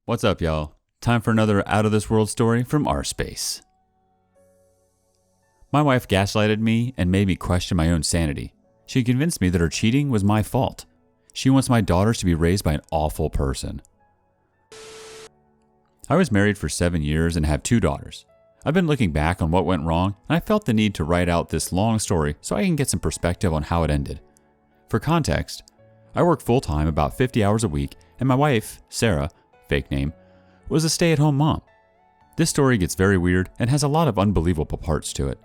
What's up, y'all? Time for another out-of-this-world story from rSpace. My wife gaslighted me and made me question my own sanity. She convinced me that her cheating was my fault. She wants my daughters to be raised by an awful person. I was married for 7 years and have 2 daughters. I've been looking back on what went wrong, and I felt the need to write out this long story so I can get some perspective on how it ended. For context, I work full-time about 50 hours a week, and my wife, Sarah, fake name, was a stay-at-home mom. This story gets very weird and has a lot of unbelievable parts to it.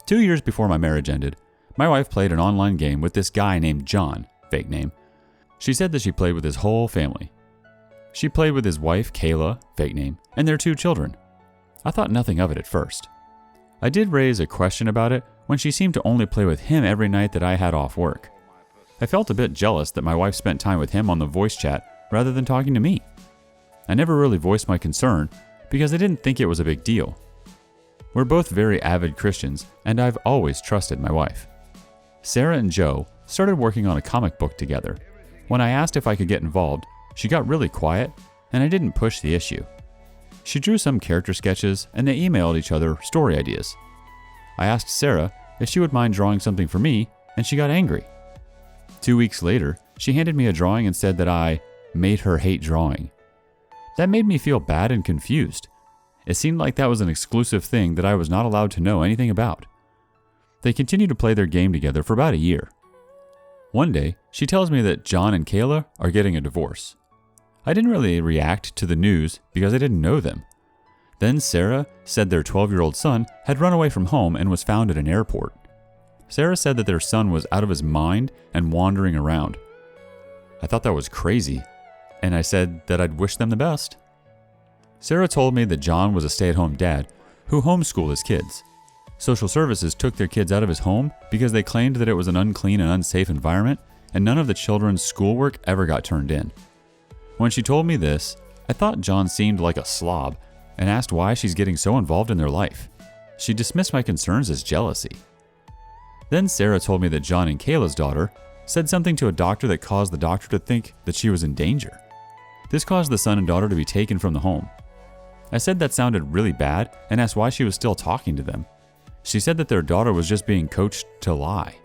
2 years before my marriage ended, my wife played an online game with this guy named John, fake name. She said that she played with his whole family. She played with his wife, Kayla, fake name, and their 2 children. I thought nothing of it at first. I did raise a question about it when she seemed to only play with him every night that I had off work. I felt a bit jealous that my wife spent time with him on the voice chat rather than talking to me. I never really voiced my concern because I didn't think it was a big deal. We're both very avid Christians, and I've always trusted my wife. Sarah and Joe started working on a comic book together. When I asked if I could get involved, she got really quiet, and I didn't push the issue. She drew some character sketches, and they emailed each other story ideas. I asked Sarah if she would mind drawing something for me, and she got angry. 2 weeks later, she handed me a drawing and said that I made her hate drawing. That made me feel bad and confused. It seemed like that was an exclusive thing that I was not allowed to know anything about. They continued to play their game together for about a year. One day, she tells me that John and Kayla are getting a divorce. I didn't really react to the news because I didn't know them. Then Sarah said their 12-year-old son had run away from home and was found at an airport. Sarah said that their son was out of his mind and wandering around. I thought that was crazy, and I said that I'd wish them the best. Sarah told me that John was a stay-at-home dad who homeschooled his kids. Social services took their kids out of his home because they claimed that it was an unclean and unsafe environment, and none of the children's schoolwork ever got turned in. When she told me this, I thought John seemed like a slob and asked why she's getting so involved in their life. She dismissed my concerns as jealousy. Then Sarah told me that John and Kayla's daughter said something to a doctor that caused the doctor to think that she was in danger. This caused the son and daughter to be taken from the home. I said that sounded really bad and asked why she was still talking to them. She said that their daughter was just being coached to lie.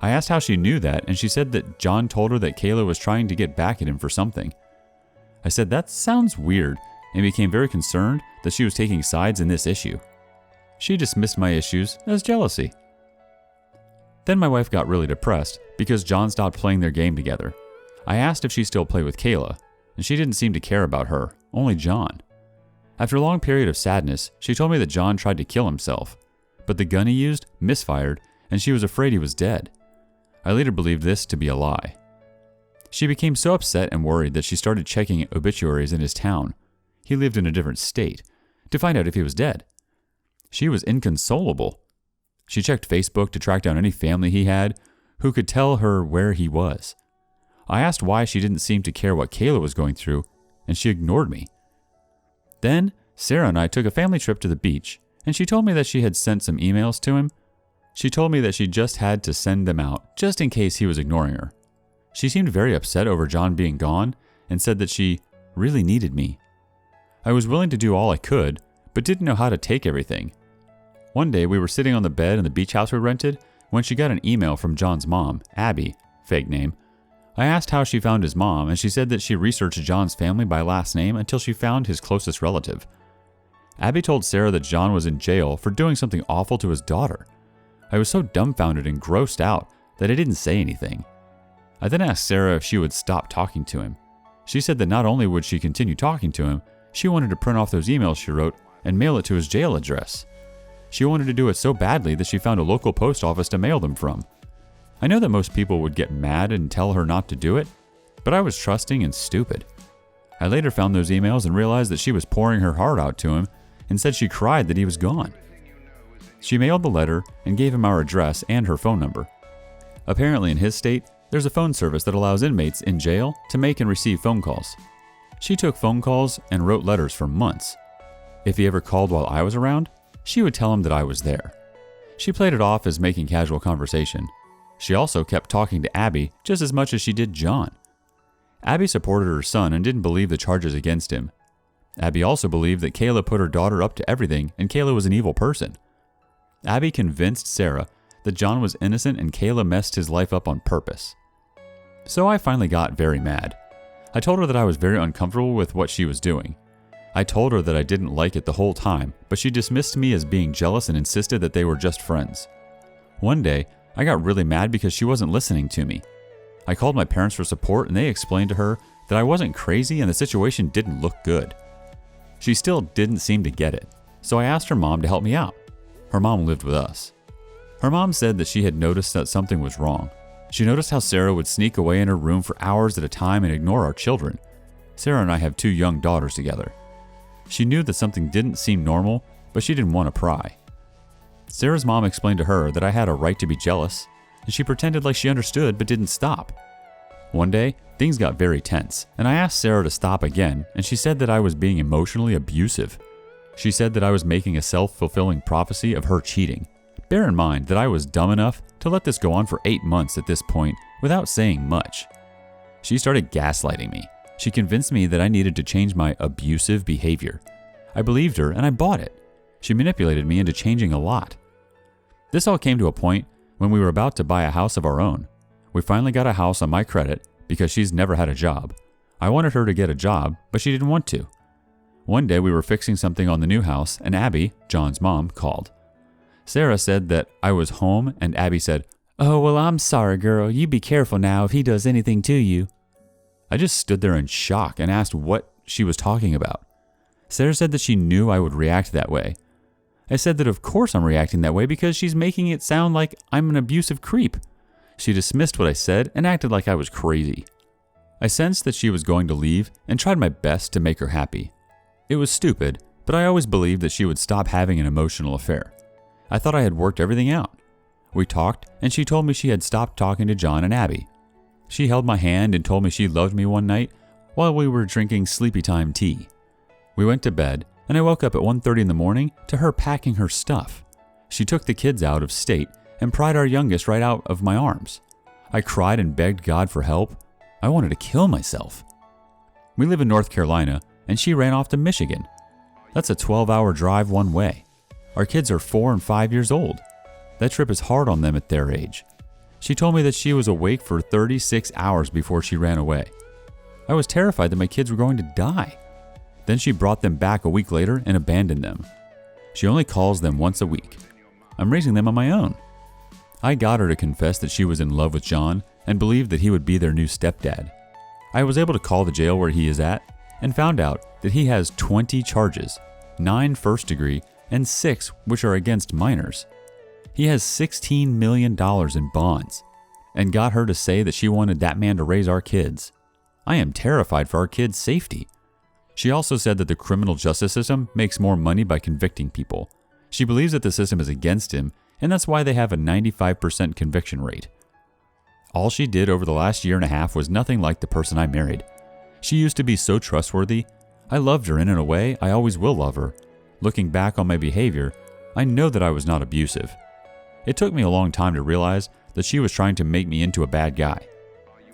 I asked how she knew that, and she said that John told her that Kayla was trying to get back at him for something. I said that sounds weird and became very concerned that she was taking sides in this issue. She dismissed my issues as jealousy. Then my wife got really depressed because John stopped playing their game together. I asked if she still played with Kayla, and she didn't seem to care about her, only John. After a long period of sadness, she told me that John tried to kill himself, but the gun he used misfired and she was afraid he was dead. I later believed this to be a lie. She became so upset and worried that she started checking obituaries in his town. He lived in a different state, to find out if he was dead. She was inconsolable. She checked Facebook to track down any family he had who could tell her where he was. I asked why she didn't seem to care what Kayla was going through, and she ignored me. Then, Sarah and I took a family trip to the beach, and she told me that she had sent some emails to him. She told me that she just had to send them out, just in case he was ignoring her. She seemed very upset over John being gone, and said that she really needed me. I was willing to do all I could, but didn't know how to take everything. One day, we were sitting on the bed in the beach house we rented when she got an email from John's mom, Abby, fake name. I asked how she found his mom, and she said that she researched John's family by last name until she found his closest relative. Abby told Sarah that John was in jail for doing something awful to his daughter. I was so dumbfounded and grossed out that I didn't say anything. I then asked Sarah if she would stop talking to him. She said that not only would she continue talking to him, she wanted to print off those emails she wrote and mail it to his jail address. She wanted to do it so badly that she found a local post office to mail them from. I know that most people would get mad and tell her not to do it, but I was trusting and stupid. I later found those emails and realized that she was pouring her heart out to him and said she cried that he was gone. She mailed the letter and gave him our address and her phone number. Apparently in his state, there's a phone service that allows inmates in jail to make and receive phone calls. She took phone calls and wrote letters for months. If he ever called while I was around, she would tell him that I was there. She played it off as making casual conversation. She also kept talking to Abby just as much as she did John. Abby supported her son and didn't believe the charges against him. Abby also believed that Kayla put her daughter up to everything and Kayla was an evil person. Abby convinced Sarah that John was innocent and Kayla messed his life up on purpose. So I finally got very mad. I told her that I was very uncomfortable with what she was doing. I told her that I didn't like it the whole time, but she dismissed me as being jealous and insisted that they were just friends. One day, I got really mad because she wasn't listening to me. I called my parents for support and they explained to her that I wasn't crazy and the situation didn't look good. She still didn't seem to get it, so I asked her mom to help me out. Her mom lived with us. Her mom said that she had noticed that something was wrong. She noticed how Sarah would sneak away in her room for hours at a time and ignore our children. Sarah and I have 2 young daughters together. She knew that something didn't seem normal, but she didn't want to pry. Sarah's mom explained to her that I had a right to be jealous, and she pretended like she understood but didn't stop. One day, things got very tense, and I asked Sarah to stop again, and she said that I was being emotionally abusive. She said that I was making a self-fulfilling prophecy of her cheating. Bear in mind that I was dumb enough to let this go on for 8 months at this point without saying much. She started gaslighting me. She convinced me that I needed to change my abusive behavior. I believed her and I bought it. She manipulated me into changing a lot. This all came to a point when we were about to buy a house of our own. We finally got a house on my credit because she's never had a job. I wanted her to get a job, but she didn't want to. One day we were fixing something on the new house and Abby, John's mom, called. Sarah said that I was home and Abby said, "Oh, well, I'm sorry, girl. You be careful now if he does anything to you." I just stood there in shock and asked what she was talking about. Sarah said that she knew I would react that way. I said that of course I'm reacting that way because she's making it sound like I'm an abusive creep. She dismissed what I said and acted like I was crazy. I sensed that she was going to leave and tried my best to make her happy. It was stupid, but I always believed that she would stop having an emotional affair. I thought I had worked everything out. We talked and she told me she had stopped talking to John and Abby. She held my hand and told me she loved me one night while we were drinking sleepy time tea. We went to bed and I woke up at 1:30 in the morning to her packing her stuff. She took the kids out of state and pried our youngest right out of my arms. I cried and begged God for help. I wanted to kill myself. We live in North Carolina and she ran off to Michigan. That's a 12-hour drive one way. Our kids are 4 and 5 years old. That trip is hard on them at their age. She told me that she was awake for 36 hours before she ran away. I was terrified that my kids were going to die. Then she brought them back a week later and abandoned them. She only calls them once a week. I'm raising them on my own. I got her to confess that she was in love with John and believed that he would be their new stepdad. I was able to call the jail where he is at and found out that he has 20 charges, 9 first degree and 6 which are against minors. He has $16 million in bonds and got her to say that she wanted that man to raise our kids. I am terrified for our kids' safety. She also said that the criminal justice system makes more money by convicting people. She believes that the system is against him, and that's why they have a 95% conviction rate. All she did over the last year and a half was nothing like the person I married. She used to be so trustworthy. I loved her, and in a way, I always will love her. Looking back on my behavior, I know that I was not abusive. It took me a long time to realize that she was trying to make me into a bad guy.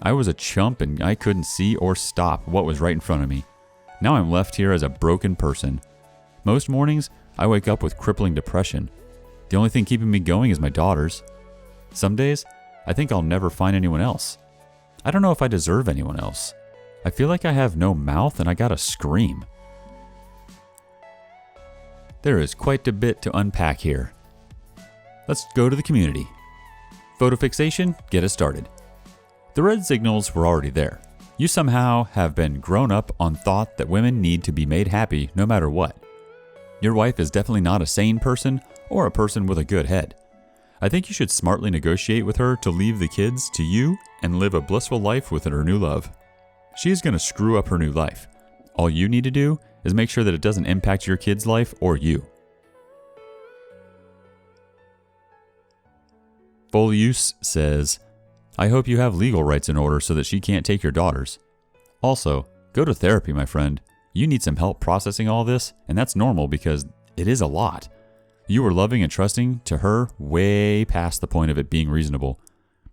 I was a chump and I couldn't see or stop what was right in front of me. Now I'm left here as a broken person. Most mornings, I wake up with crippling depression. The only thing keeping me going is my daughters. Some days, I think I'll never find anyone else. I don't know if I deserve anyone else. I feel like I have no mouth and I gotta scream. There is quite a bit to unpack here. Let's go to the community. Photo fixation, get us started. The red signals were already there. You somehow have been grown up on thought that women need to be made happy no matter what. Your wife is definitely not a sane person or a person with a good head. I think you should smartly negotiate with her to leave the kids to you and live a blissful life with her new love. She is going to screw up her new life. All you need to do is make sure that it doesn't impact your kid's life or you. Full Use says, I hope you have legal rights in order so that she can't take your daughters. Also, go to therapy, my friend. You need some help processing all this, and that's normal because it is a lot. You were loving and trusting to her way past the point of it being reasonable.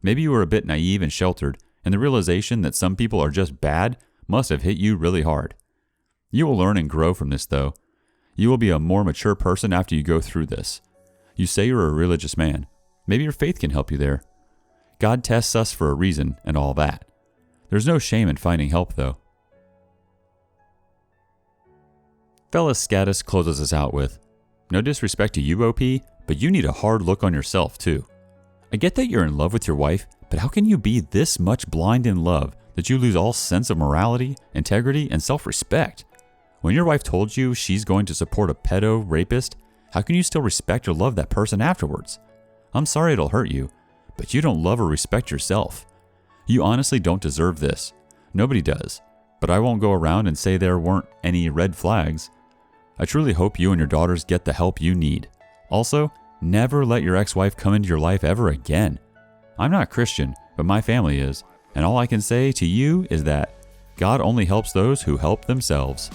Maybe you were a bit naive and sheltered and the realization that some people are just bad must have hit you really hard. You will learn and grow from this, though. You will be a more mature person after you go through this. You say you're a religious man. Maybe your faith can help you there. God tests us for a reason and all that. There's no shame in finding help, though. Fellas Scatus closes us out with, no disrespect to you, OP, but you need a hard look on yourself, too. I get that you're in love with your wife, but how can you be this much blind in love that you lose all sense of morality, integrity, and self-respect? When your wife told you she's going to support a pedo rapist, how can you still respect or love that person afterwards? I'm sorry it'll hurt you, but you don't love or respect yourself. You honestly don't deserve this. Nobody does. But I won't go around and say there weren't any red flags. I truly hope you and your daughters get the help you need. Also, never let your ex-wife come into your life ever again. I'm not Christian, but my family is, and all I can say to you is that God only helps those who help themselves.